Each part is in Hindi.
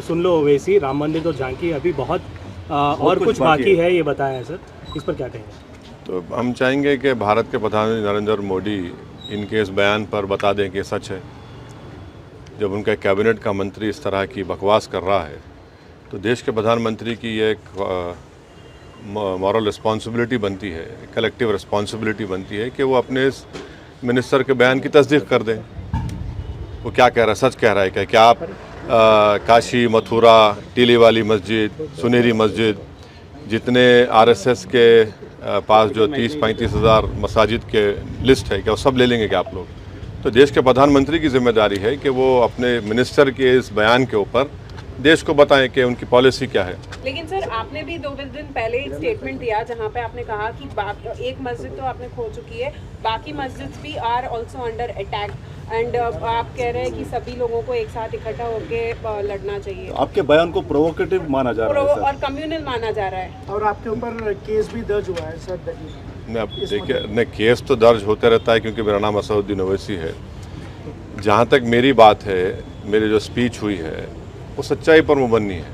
सुन लो ओवैसी, राम मंदिर तो झांकी अभी बहुत और कुछ बाकी है, ये बताया है सर, इस पर क्या कहेंगे? तो हम चाहेंगे कि भारत के प्रधानमंत्री नरेंद्र मोदी इनके इस बयान पर बता दें कि सच है। जब उनका कैबिनेट का मंत्री इस तरह की बकवास कर रहा है तो देश के प्रधानमंत्री की ये एक मॉरल रिस्पॉन्सिबिलिटी बनती है, कलेक्टिव रिस्पॉन्सिबिलिटी बनती है कि वो अपने इस मिनिस्टर के बयान की तस्दीक कर दें। वो क्या कह रहा है, सच कह रहा है क्या आप काशी, मथुरा, टीली वाली मस्जिद, सुनहरी मस्जिद, जितने आरएसएस के पास जो 30-35 हज़ार मसाजिद के लिस्ट है, क्या वो सब ले लेंगे क्या आप लोग? तो देश के प्रधानमंत्री की जिम्मेदारी है कि वो अपने मिनिस्टर के इस बयान के ऊपर देश को बताएं कि उनकी पॉलिसी क्या है। लेकिन सर, आपने भी 2 दिन पहले एक स्टेटमेंट दिया जहां पे आपने कहा कि एक मस्जिद तो आपने खो चुकी है, बाकी मस्जिद भी are also under attack, and आप कह रहे हैं कि सभी लोगों को एक साथ इकट्ठा होकर लड़ना चाहिए। आपके बयान को प्रोवोकेटिव माना जा रहा है सर, और कम्युनल माना जा रहा है, और आपके ऊपर केस भी दर्ज हुआ है सर। देखिए, नहीं, केस तो दर्ज होते रहता है क्योंकि मेरा नाम असदुद्दीन ओवैसी है। जहाँ तक मेरी बात है, मेरी जो स्पीच हुई है वो सच्चाई पर मुबन्नी है।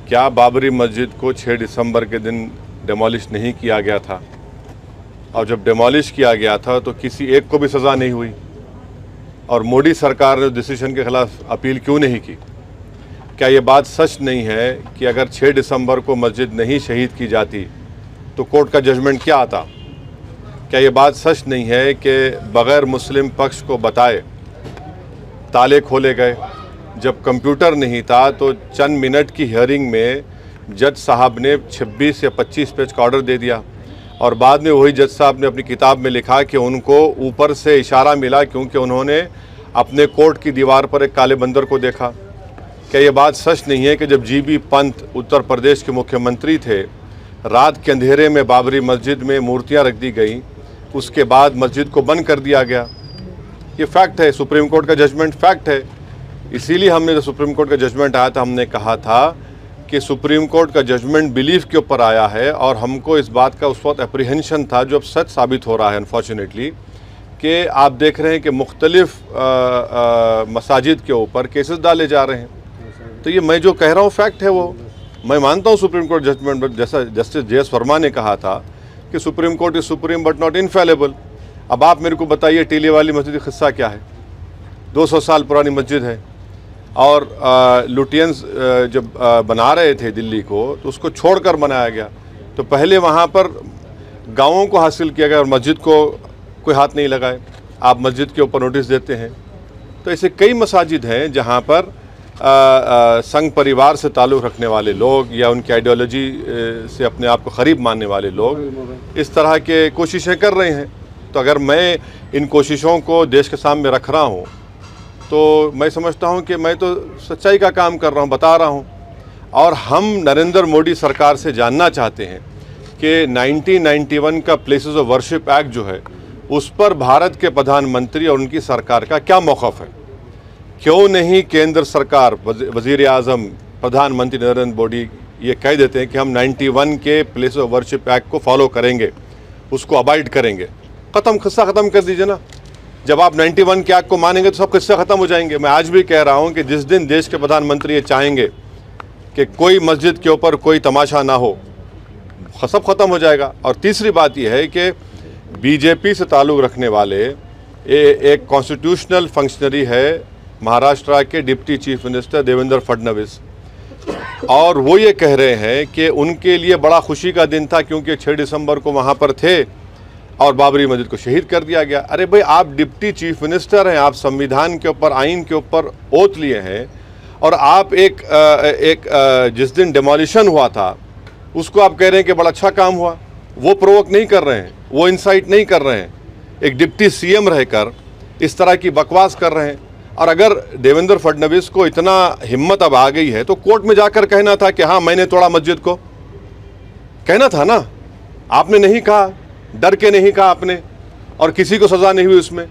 क्या बाबरी मस्जिद को 6 दिसंबर के दिन डिमोलिश नहीं किया गया था? और जब डिमोलिश किया गया था तो किसी एक को भी सज़ा नहीं हुई, और मोदी सरकार ने डिसीजन के खिलाफ अपील क्यों नहीं की? क्या ये बात सच नहीं है कि अगर 6 दिसंबर को मस्जिद नहीं शहीद की जाती तो कोर्ट का जजमेंट क्या आता? क्या ये बात सच नहीं है कि बग़ैर मुस्लिम पक्ष को बताए ताले खोले गए? जब कंप्यूटर नहीं था तो चंद मिनट की हियरिंग में जज साहब ने 26 या 25 पेज का ऑर्डर दे दिया, और बाद में वही जज साहब ने अपनी किताब में लिखा कि उनको ऊपर से इशारा मिला क्योंकि उन्होंने अपने कोर्ट की दीवार पर एक काले बंदर को देखा। क्या ये बात सच नहीं है कि जब जीबी पंत उत्तर प्रदेश के मुख्यमंत्री थे, रात के अंधेरे में बाबरी मस्जिद में मूर्तियां रख दी गई, उसके बाद मस्जिद को बंद कर दिया गया? ये फैक्ट है, सुप्रीम कोर्ट का जजमेंट फैक्ट है। इसीलिए हमने जब सुप्रीम कोर्ट का जजमेंट आया था, हमने कहा था कि सुप्रीम कोर्ट का जजमेंट बिलीफ के ऊपर आया है, और हमको इस बात का उस वक्त अप्रीहेंशन था, जो अब सच साबित हो रहा है अनफॉर्चुनेटली, कि आप देख रहे हैं कि मुख्तलिफ मसाजिद के ऊपर केसेस डाले जा रहे हैं। तो ये मैं जो कह रहा हूँ फैक्ट है, वो मैं मानता हूँ सुप्रीम कोर्ट जजमेंट, जैसा जस्टिस जे एस वर्मा ने कहा था कि supreme court is supreme but not infallible. अब आप मेरे को बताइए, टीले वाली मस्जिद का किस्सा क्या है? 200 साल पुरानी मस्जिद है, और लुटियंस जब बना रहे थे दिल्ली को तो उसको छोड़कर बनाया गया। तो पहले वहाँ पर गाँवों को हासिल किया गया और मस्जिद को कोई हाथ नहीं लगाए। आप मस्जिद के ऊपर नोटिस देते हैं। तो ऐसे कई मसाजिद हैं जहाँ पर संघ परिवार से ताल्लुक़ रखने वाले लोग या उनकी आइडियोलॉजी से अपने आप को करीब मानने वाले लोग इस तरह के कोशिशें कर रहे हैं। तो अगर मैं इन कोशिशों को देश के सामने रख रहा हूँ तो मैं समझता हूँ कि मैं तो सच्चाई का काम कर रहा हूँ, बता रहा हूँ। और हम नरेंद्र मोदी सरकार से जानना चाहते हैं कि 1991 का प्लेसेस ऑफ वर्शिप एक्ट जो है, उस पर भारत के प्रधानमंत्री और उनकी सरकार का क्या मौक़िफ़ है? क्यों नहीं केंद्र सरकार, वज़ीर आज़म, प्रधानमंत्री नरेंद्र मोदी ये कह देते हैं कि हम 91 के प्लेसेस ऑफ वर्शिप एक्ट को फॉलो करेंगे, उसको अबाइड करेंगे? ख़त्म, किस्सा ख़त्म कर दीजिए ना। जब आप 91 के एक्ट को मानेंगे तो सब किस्से ख़त्म हो जाएंगे। मैं आज भी कह रहा हूं कि जिस दिन देश के प्रधानमंत्री ये चाहेंगे कि कोई मस्जिद के ऊपर कोई तमाशा ना हो, सब ख़त्म हो जाएगा। और तीसरी बात यह है कि बीजेपी से ताल्लुक़ रखने वाले एक कॉन्स्टिट्यूशनल फंक्शनरी है महाराष्ट्र के deputy chief minister Devendra Fadnavis, और वो ये कह रहे हैं कि उनके लिए बड़ा खुशी का दिन था क्योंकि 6 दिसंबर को वहाँ पर थे और बाबरी मस्जिद को शहीद कर दिया गया। अरे भाई, आप डिप्टी चीफ मिनिस्टर हैं, आप संविधान के ऊपर, आइन के ऊपर ओथ लिए हैं, और आप जिस दिन डिमोलिशन हुआ था उसको आप कह रहे हैं कि बड़ा अच्छा काम हुआ। वो प्रोवोक नहीं कर रहे हैं, वो इंसाइट नहीं कर रहे हैं, एक डिप्टी सीएम रहकर इस तरह की बकवास कर रहे हैं। और अगर देवेंद्र फडणवीस को इतना हिम्मत अब आ गई है तो कोर्ट में जाकर कहना था कि हाँ मैंने तोड़ा मस्जिद को, कहना था ना। आपने नहीं कहा, डर के नहीं कहा आपने, और किसी को सज़ा नहीं हुई उसमें।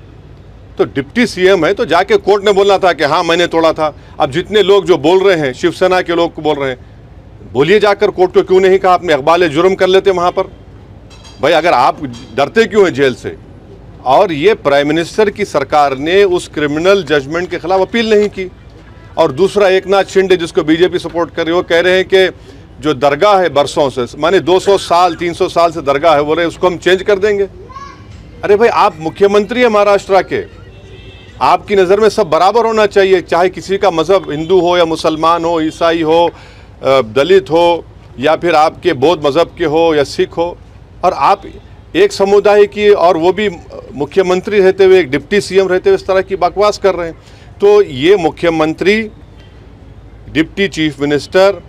तो डिप्टी सीएम है तो जाके कोर्ट ने बोलना था कि हाँ मैंने तोड़ा था। अब जितने लोग जो बोल रहे हैं, शिवसेना के लोग को बोल रहे हैं, बोलिए जाकर कोर्ट को क्यों नहीं कहा आपने? इकबाल जुर्म कर लेते वहाँ पर। भाई अगर आप डरते क्यों हैं जेल से? और ये प्राइम मिनिस्टर की सरकार ने उस क्रिमिनल जजमेंट के खिलाफ अपील नहीं की, और दूसरा एकनाथ शिंदे जिसको बीजेपी सपोर्ट कर रही है, वो कह रहे हैं कि जो दरगाह है बरसों से, माने 200 साल 300 साल से दरगाह है, बोल रहे उसको हम चेंज कर देंगे। अरे भाई, आप मुख्यमंत्री है महाराष्ट्र के, आपकी नज़र में सब बराबर होना चाहिए, चाहे किसी का मज़हब हिंदू हो या मुसलमान हो, ईसाई हो, दलित हो, या फिर आपके बौद्ध मज़हब के हो या सिख हो। और आप एक समुदाय की, और वो भी मुख्यमंत्री रहते हुए, एक डिप्टी सीएम रहते हुए इस तरह की बकवास कर रहे हैं। तो ये मुख्यमंत्री, डिप्टी चीफ मिनिस्टर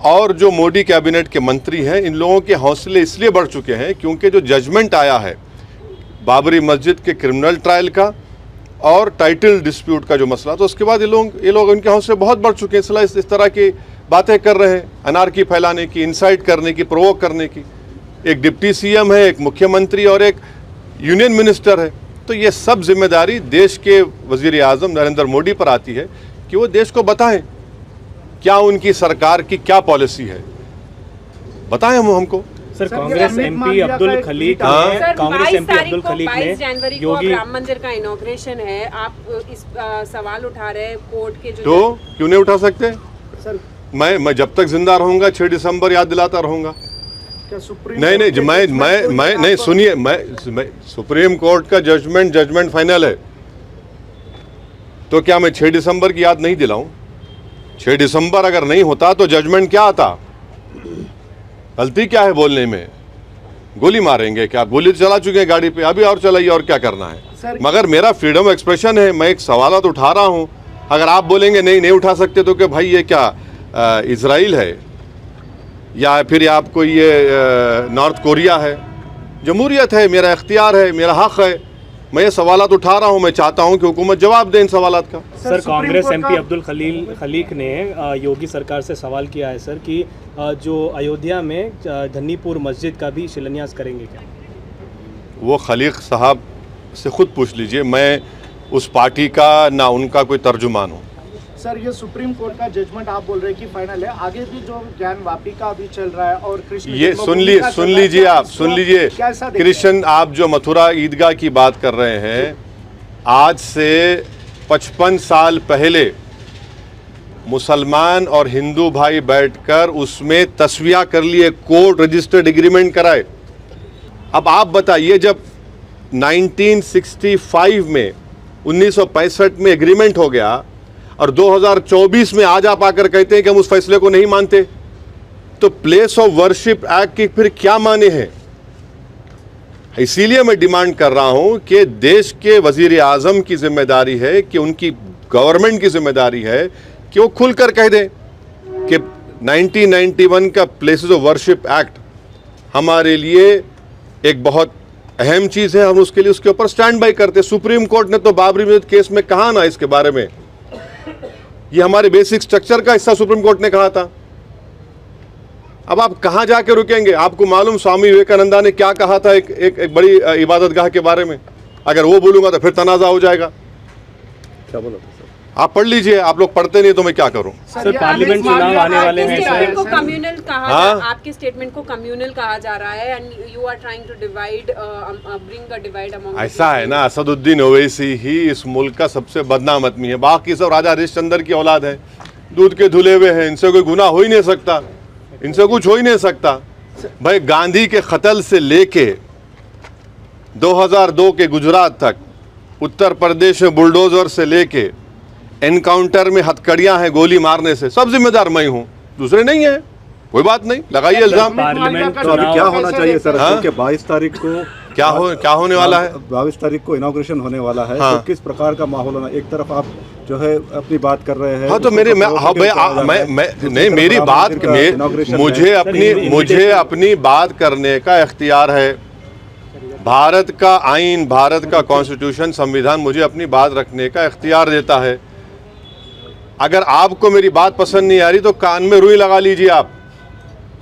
और जो मोदी कैबिनेट के मंत्री हैं, इन लोगों के हौसले इसलिए बढ़ चुके हैं क्योंकि जो जजमेंट आया है बाबरी मस्जिद के क्रिमिनल ट्रायल का और टाइटल डिस्प्यूट का जो मसला, तो उसके बाद ये लोग इनके हौसले बहुत बढ़ चुके हैं, इसलिए इस तरह की बातें कर रहे हैं, अनारकी फैलाने की, इंसाइट करने की, प्रोवोक करने की। एक डिप्टी सीएम है, एक मुख्यमंत्री और एक यूनियन मिनिस्टर है। तो ये सब जिम्मेदारी देश के वजीर आज़म नरेंद्र मोदी पर आती है कि वो देश को बताएं क्या उनकी सरकार की क्या पॉलिसी है, बताएं हमको। सर, कांग्रेस एमपी अब्दुल खलीक ने, कांग्रेस एमपी अब्दुल खलीक ने 22 जनवरी को राम मंदिर का इनॉग्रेशन है, आप इस सवाल उठा रहे हैं कोर्ट के जो, तो क्यों नहीं उठा सकते? सर मैं जब तक जिंदा रहूंगा 6 दिसंबर याद दिलाता रहूंगा। क्या सुप्रीम नहीं, सुनिए, मैं सुप्रीम कोर्ट का जजमेंट फाइनल है, तो क्या मैं 6 दिसंबर की याद नहीं दिलाऊं? 6 दिसंबर अगर नहीं होता तो जजमेंट क्या आता? गलती क्या है बोलने में? गोली मारेंगे क्या? गोली चला चुके हैं गाड़ी पे, अभी और चलाइए, और क्या करना है? मगर मेरा फ्रीडम एक्सप्रेशन है, मैं एक सवाल तो उठा रहा हूं। अगर आप बोलेंगे नहीं उठा सकते, तो कि भाई ये क्या इजराइल है या फिर आपको ये नॉर्थ कोरिया है? जमहूरियत है, मेरा इख्तियार है, मेरा हक़ है, मैं ये सवालात उठा रहा हूँ, मैं चाहता हूँ कि हुकूमत जवाब दे इन सवालात का। सर, कांग्रेस एमपी अब्दुल खलीक ने योगी सरकार से सवाल किया है सर कि जो अयोध्या में धन्नीपुर मस्जिद का भी शिलान्यास करेंगे क्या? वो खलीक साहब से खुद पूछ लीजिए, मैं उस पार्टी का ना उनका कोई तर्जुमान हूँ। सर, ये सुप्रीम कोर्ट का जजमेंट आप बोल रहे हैं कि फाइनल है, आगे भी जो ज्ञान वापी का अभी चल रहा है और कृष्ण, ये सुन लीजिए कृष्ण, आप जो मथुरा ईदगाह की बात कर रहे हैं, आज से 55 साल पहले मुसलमान और हिंदू भाई बैठकर उसमें तस्वीया कर लिए, कोर्ट रजिस्टर्ड एग्रीमेंट कराए। अब आप बताइए, जब 1965 में 1965 में एग्रीमेंट हो गया और 2024 में आज आप आकर कहते हैं कि हम उस फैसले को नहीं मानते, तो प्लेस ऑफ वर्शिप एक्ट की फिर क्या माने हैं? इसीलिए मैं डिमांड कर रहा हूं कि देश के वजीर आजम की जिम्मेदारी है, कि उनकी गवर्नमेंट की जिम्मेदारी है कि वो खुलकर कह दें कि 1991 का प्लेसेस ऑफ वर्शिप एक्ट हमारे लिए एक बहुत अहम चीज़ है, हम उसके लिए उसके ऊपर स्टैंड बाई करते। सुप्रीम कोर्ट ने तो बाबरी मस्जिद केस में कहा ना इसके बारे में, ये हमारे बेसिक स्ट्रक्चर का हिस्सा सुप्रीम कोर्ट ने कहा था। अब आप कहां जाके रुकेंगे? आपको मालूम स्वामी विवेकानंदा ने क्या कहा था एक बड़ी इबादतगाह के बारे में? अगर वो बोलूंगा तो फिर तनाजा हो जाएगा। क्या बोला था सर? आप पढ़ लीजिए, आप लोग पढ़ते नहीं तो मैं क्या करूं? सर, पार्लियामेंट चुनाव आने वाले हैं सर, को कम्युनल कहा, आपके स्टेटमेंट को कम्युनल कहा जा रहा है and you are trying to divide, bring a divide among. ऐसा है ना, असदुद्दीन ओवैसी ही इस मुल्क का सबसे बदनाम आदमी है, बाकी सब राजा हरिश्चंद्र की औलाद है, दूध के धुले हुए हैं, इनसे कोई गुनाह हो ही नहीं सकता, इनसे कुछ हो ही नहीं सकता। भाई, गांधी के कत्ल से लेके 2002 के गुजरात तक, उत्तर प्रदेश में बुलडोजर से लेके एनकाउंटर में हथकड़ियां हैं गोली मारने से, सब जिम्मेदार मैं हूं, दूसरे नहीं है। कोई बात नहीं, लगाइए इल्जाम। पार्लियामेंट तो अभी क्या होना चाहिए सर? क्योंकि 22 तारीख को क्या होने वाला है? 22 तारीख को इनॉग्रेशन होने वाला है, तो किस प्रकार का माहौल होना? एक तरफ आप जो है अपनी बात कर रहे हैं, हाँ, तो मेरी बात, मुझे अपनी बात करने का इख्तियार है। भारत का आइन, भारत का कॉन्स्टिट्यूशन, संविधान मुझे अपनी बात रखने का इख्तियार देता है। अगर आपको मेरी बात पसंद नहीं आ रही तो कान में रुई लगा लीजिए आप,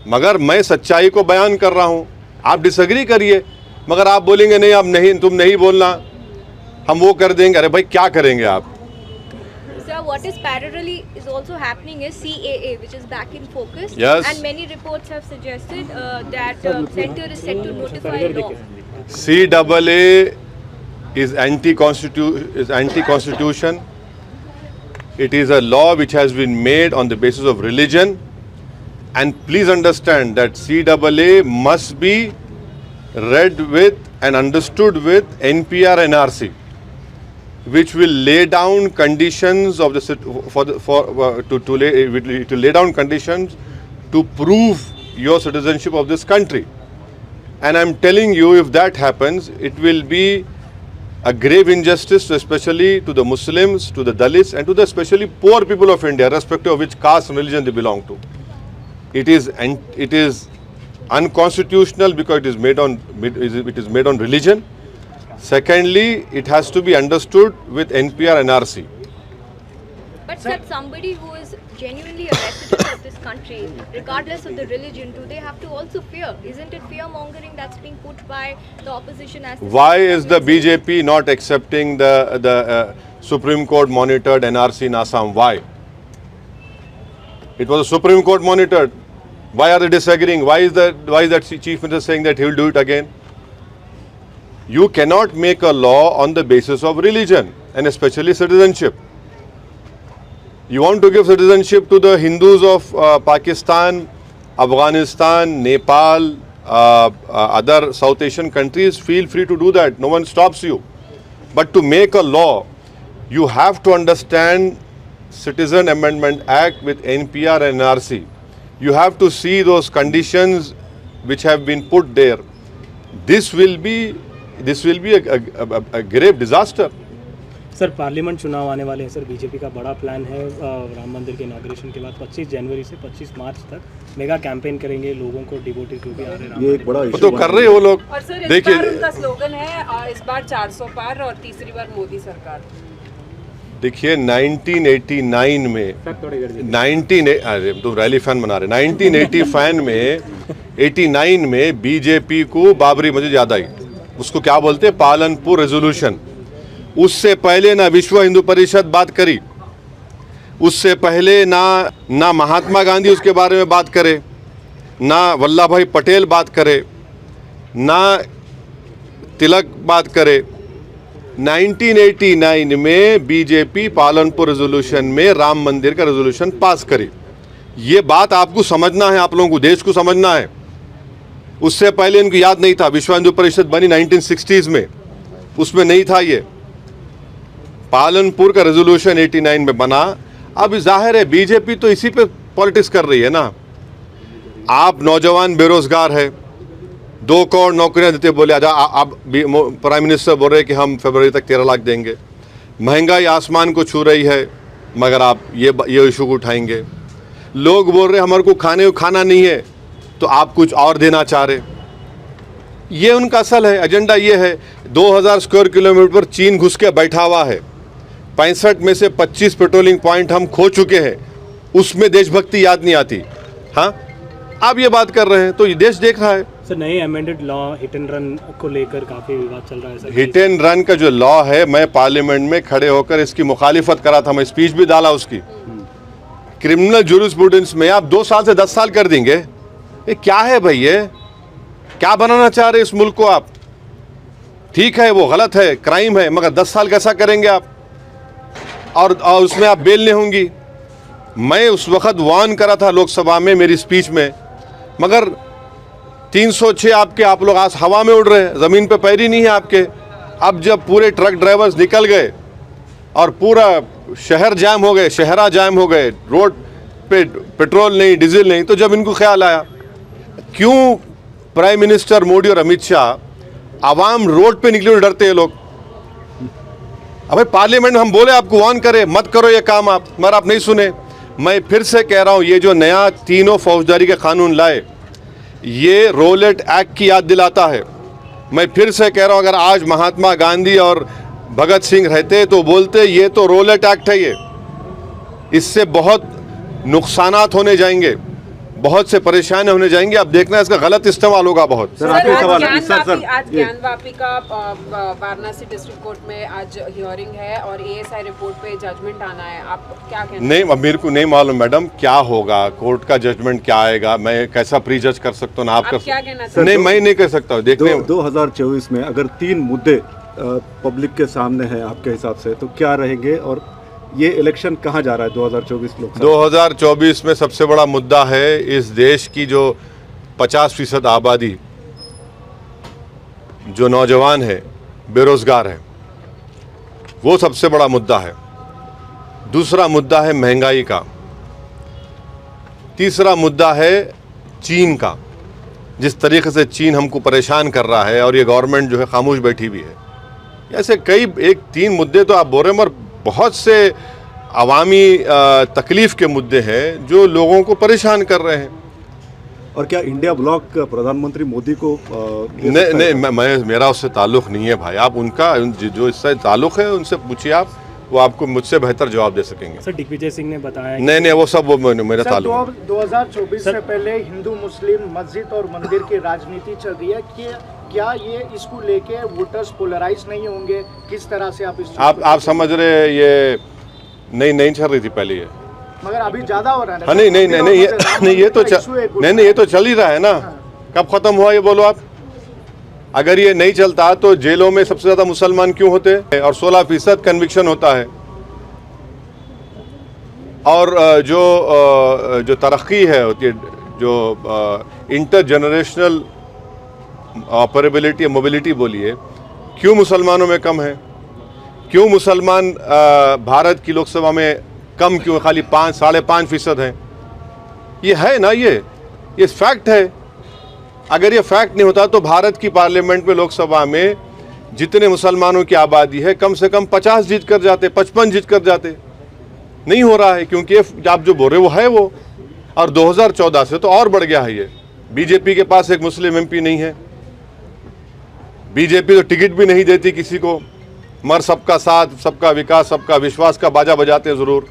मगर मैं सच्चाई को बयान कर रहा हूं। आप डिसएग्री करिए, मगर आप बोलेंगे नहीं, आप नहीं, तुम नहीं बोलना, हम वो कर देंगे। अरे भाई, क्या करेंगे आप? Sir, what is parallelly is also happening is CAA, which is back in focus. Yes. And many reports have suggested that center is set to notify law. CAA is anti-constitution. It is a law which has been made on the basis of religion, and please understand that CAA must be read with and understood with NPR NRC, which will lay down conditions of the to lay down conditions to prove your citizenship of this country. And I'm telling you, if that happens, it will be a grave injustice, especially to the Muslims, to the Dalits, and to the especially poor people of India, irrespective of which caste and religion they belong to. It is unconstitutional because it is made on religion. Secondly, it has to be understood with NPR NRC. But sir, somebody who is genuinely a resident of this country, regardless of the religion, do they have to also fear? Isn't it fear mongering that's being put by the opposition as? Why is the BJP not accepting the Supreme Court monitored NRC in Assam? Why? It was a Supreme Court monitored. Why are they disagreeing? Why is that Chief Minister saying that he will do it again? You cannot make a law on the basis of religion, and especially citizenship. You want to give citizenship to the Hindus of Pakistan, Afghanistan, Nepal, other South Asian countries, feel free to do that. No one stops you. But to make a law, you have to understand Citizen Amendment Act with NPR and NRC. You have to see those conditions which have been put there. This will be a grave disaster. Sir parliament चुनाव आने वाले हैं सर, बीजेपी का बड़ा प्लान है राम मंदिर के इनॉग्रेशन के बाद 25 जनवरी से 25 मार्च तक मेगा कैंपेन करेंगे, लोगों को डिवोटी जो भी आ रहे हैं ये एक बड़ा तो कर रहे हैं वो लोग। और सर इस देखिए, बार उनका स्लोगन है इस बार 400 पार और तीसरी बार मोदी सरकार। देखिए 1989 में अरे तुम रैली फैन बना रहे, 1989 में बीजेपी को बाबरी मस्जिद याद आई, उसको क्या बोलते हैं, पालनपुर रेजोल्यूशन। उससे पहले ना विश्व हिंदू परिषद बात करी, उससे पहले ना महात्मा गांधी उसके बारे में बात करे, ना वल्लभ भाई पटेल बात करे, ना तिलक बात करे। 1989 में बीजेपी पालनपुर रेजोल्यूशन में राम मंदिर का रेजोल्यूशन पास करी। ये बात आपको समझना है, आप लोगों को देश को समझना है। उससे पहले इनको याद नहीं था, विश्व हिंदू परिषद बनी 1960s में, उसमें नहीं था ये। पालनपुर का रेजोल्यूशन 89 में बना। अब जाहिर है बीजेपी तो इसी पे पॉलिटिक्स कर रही है ना। आप नौजवान बेरोजगार है, 2 करोड़ नौकरियां देते बोले, अब प्राइम मिनिस्टर बोल रहे कि हम फरवरी तक 13 लाख देंगे। महंगाई आसमान को छू रही है, मगर आप ये इशू को उठाएंगे। लोग बोल रहे हमारे को खाना नहीं है, तो आप कुछ और देना चाह रहे। ये उनका असल है, एजेंडा ये है। 2000 स्क्वायर किलोमीटर पर चीन घुस के बैठा हुआ है, 65 में से 25 पेट्रोलिंग पॉइंट हम खो चुके हैं, उसमें देशभक्ति याद नहीं आती। हाँ, आप ये बात कर रहे हैं तो ये देश देख रहा है। सर नए amended law hit and run को लेकर काफ़ी विवाद चल रहा है सर। हिट एंड रन का जो लॉ है, मैं पार्लियामेंट में खड़े होकर इसकी मुखालिफत करा था, मैं स्पीच भी डाला उसकी। क्रिमिनल जूरिस्प्रूडेंस में आप 2 साल से 10 साल कर देंगे, ये क्या है भाई? ये क्या बनाना चाह रहे इस मुल्क को आप? ठीक है वो गलत है, क्राइम है, मगर 10 साल कैसा करेंगे आप? और उसमें आप बेल नहीं होंगी। मैं उस वक्त वार्न करा था लोकसभा में मेरी स्पीच में, मगर 306 आप लोग आज हवा में उड़ रहे हैं, ज़मीन पे पैर ही नहीं है आपके। अब जब पूरे ट्रक ड्राइवर्स निकल गए और पूरा शहर जाम हो गए, शहरा जाम हो गए, रोड पे पेट्रोल नहीं, डीजल नहीं, तो जब इनको ख्याल आया क्यों प्राइम मिनिस्टर मोदी और अमित शाह आवाम रोड पे निकले डरते हैं लोग। अबे पार्लियामेंट में हम बोले आपको वार्न करें मत करो ये काम आप, मगर आप नहीं सुने। मैं फिर से कह रहा हूँ, ये जो नया तीनों फौजदारी के कानून लाए, ये रोलेट एक्ट की याद दिलाता है। मैं फिर से कह रहा हूँ, अगर आज महात्मा गांधी और भगत सिंह रहते तो बोलते ये तो रोलेट एक्ट है, ये इससे बहुत नुकसानात होने जाएंगे, बहुत से परेशान होने जाएंगे। अब देखना इसका गलत इस्तेमाल होगा बहुत। सर आखिरी सवाल आज ज्ञानवापी का वाराणसी डिस्ट्रिक्ट कोर्ट में आज हियरिंग है और एएसआई रिपोर्ट पे जजमेंट आना है, आप क्या कहते हैं? नहीं, अब मेरे को नहीं मालूम मैडम क्या होगा, कोर्ट का जजमेंट क्या आएगा, मैं कैसा प्री जज कर सकता हूँ ना? आप कर क्या कहना सकते? नहीं, मैं नहीं कर सकता। देखने 2024 में अगर 3 मुद्दे पब्लिक के सामने हैं आपके हिसाब से, तो क्या रहेंगे और ये इलेक्शन कहाँ जा रहा है 2024 लोकसभा? 2024 में सबसे बड़ा मुद्दा है इस देश की जो 50% आबादी जो नौजवान है, बेरोजगार है, वो सबसे बड़ा मुद्दा है। दूसरा मुद्दा है महंगाई का। तीसरा मुद्दा है चीन का, जिस तरीके से चीन हमको परेशान कर रहा है और ये गवर्नमेंट जो है खामोश बैठी हुई है। ऐसे कई 1-3 मुद्दे तो आप बोल रहे हैं, मगर बहुत से अवामी तकलीफ के मुद्दे हैं जो लोगों को परेशान कर रहे हैं। और क्या इंडिया ब्लॉक प्रधानमंत्री मोदी को नहीं, मेरा उससे ताल्लुक़ नहीं है भाई। आप उनका जो इससे ताल्लुक़ है उनसे पूछिए, आप वो आपको मुझसे बेहतर जवाब दे सकेंगे। सर दिग्विजय सिंह ने बताया नहीं, वो सब वो मेरा ताल्लुक़ है। 2024 से पहले हिंदू मुस्लिम मस्जिद और मंदिर की राजनीति चल रही है कि क्या ये इसको लेके वोटर्स पोलराइज नहीं होंगे? किस तरह से आप समझ रहे ये नहीं चल रही थी पहले ये, मगर अभी ज्यादा हो रहा है। हाँ, नहीं ये तो चल ही रहा है ना। कब खत्म हुआ ये बोलो आप? अगर ये नहीं चलता तो जेलों में सबसे ज्यादा मुसलमान क्यों होते हैं और 16% कन्विक्शन होता है। और जो तरक्की है होती है, जो इंटर जनरेशनल ऑपरेबिलिटी मोबिलिटी बोलिए, क्यों मुसलमानों में कम है? क्यों मुसलमान भारत की लोकसभा में कम क्यों, खाली 5-5.5% हैं? ये है ना, ये फैक्ट है। अगर ये फैक्ट नहीं होता तो भारत की पार्लियामेंट में, लोकसभा में जितने मुसलमानों की आबादी है, कम से कम 50 जीत कर जाते, 55 जीत कर जाते। नहीं हो रहा है क्योंकि आप जो बोल रहे वो है वो। और 2014 से तो और बढ़ गया है ये। बीजेपी के पास एक मुस्लिम एमपी नहीं है। बीजेपी तो टिकट भी नहीं देती किसी को, मगर सबका साथ, सबका विकास, सबका विश्वास का बाजा बजाते हैं ज़रूर।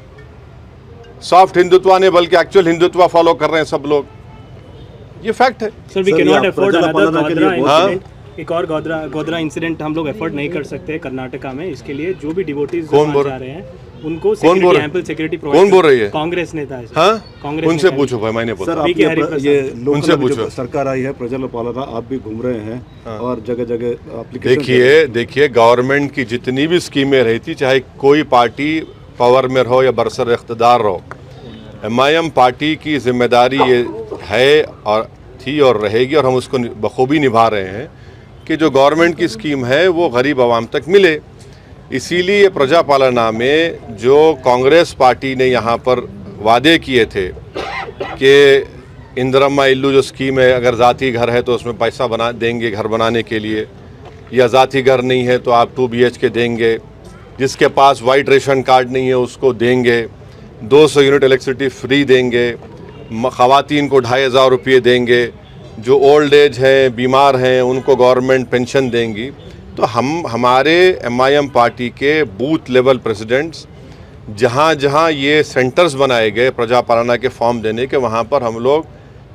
सॉफ्ट हिंदुत्व ने बल्कि एक्चुअल हिंदुत्व फॉलो कर रहे हैं सब लोग। ये फैक्ट है। Sir we can not afford another Godhra incident. एक और गोधरा इंसिडेंट हम लोग एफर्ट नहीं कर सकते कर्नाटका में। इसके लिए जो भी डिवोटीज जा रहे हैं उनको एम्पल सिक्योरिटी प्रोवाइड। कौन बोल रही है? कांग्रेस नेता है। हाँ, कांग्रेस उनसे पूछो भाई, मैंने सर आप ये लोकल सरकार आई है प्रज्वल पालना, आप भी घूम रहे हैं और जगह जगह एप्लीकेशन। देखिए गवर्नमेंट की जितनी भी स्कीमें रही थी, चाहे कोई पार्टी पावर में रहो या बरसर इख्तदार रहो, MIM पार्टी की जिम्मेदारी ये है और थी और रहेगी, और हम उसको बखूबी निभा रहे हैं कि जो गवर्नमेंट की स्कीम है वो गरीब आवाम तक मिले। इसीलिए प्रजा पालना में जो कांग्रेस पार्टी ने यहाँ पर वादे किए थे कि इंदिरम्मा इल्लू जो स्कीम है, अगर ज़ाती घर है तो उसमें पैसा बना देंगे घर बनाने के लिए, या ज़ाती घर नहीं है तो आप 2 BHK देंगे, जिसके पास वाइट रेशन कार्ड नहीं है उसको देंगे, 200 यूनिट इलेक्ट्रिसिटी फ्री देंगे, ख़वातीन को 2500 रुपये देंगे, जो ओल्ड एज हैं, बीमार हैं, उनको गवर्नमेंट पेंशन देंगी। तो हमारे MIM पार्टी के बूथ लेवल प्रेसिडेंट्स जहाँ जहाँ ये सेंटर्स बनाए गए प्रजा पालना के फॉर्म देने के, वहाँ पर हम लोग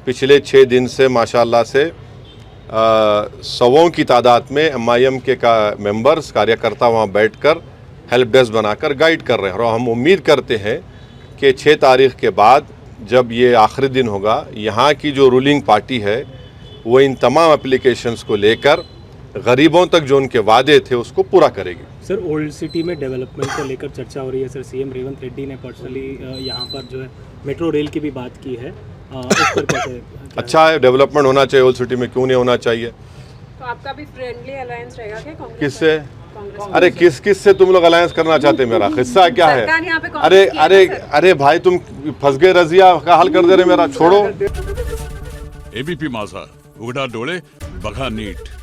पिछले 6 दिन से माशाल्लाह से 100 की तादाद में MIM के मेंबर्स, कार्यकर्ता वहाँ बैठकर हेल्प डेस्क बनाकर गाइड कर रहे हैं। और हम उम्मीद करते हैं कि 6 तारीख के बाद जब ये आखिरी दिन होगा, यहाँ की जो रूलिंग पार्टी है वो इन तमाम एप्लीकेशंस को लेकर गरीबों तक जो उनके वादे थे उसको पूरा करेगी। सर ओल्ड सिटी में डेवलपमेंट को लेकर चर्चा हो रही है। सर CM रेवंत रेड्डी ने पर्सनली यहाँ पर जो है मेट्रो रेल की भी बात की है। इस पर कैसे? अच्छा है, डेवलपमेंट होना चाहिए ओल्ड सिटी में, क्यों नहीं होना चाहिए? तो आपका भी फ्रेंडली अलायंस रहेगा क्या कांग्रेस? किससे? अरे किस से तुम लोग अलायंस करना चाहते हैं? मेरा हिस्सा क्या है? अरे भाई तुम फंस गए, रजिया का हल कर दे रहे मेरा, छोड़ो। ABP माझा, उघडा डोळे बघा नीट।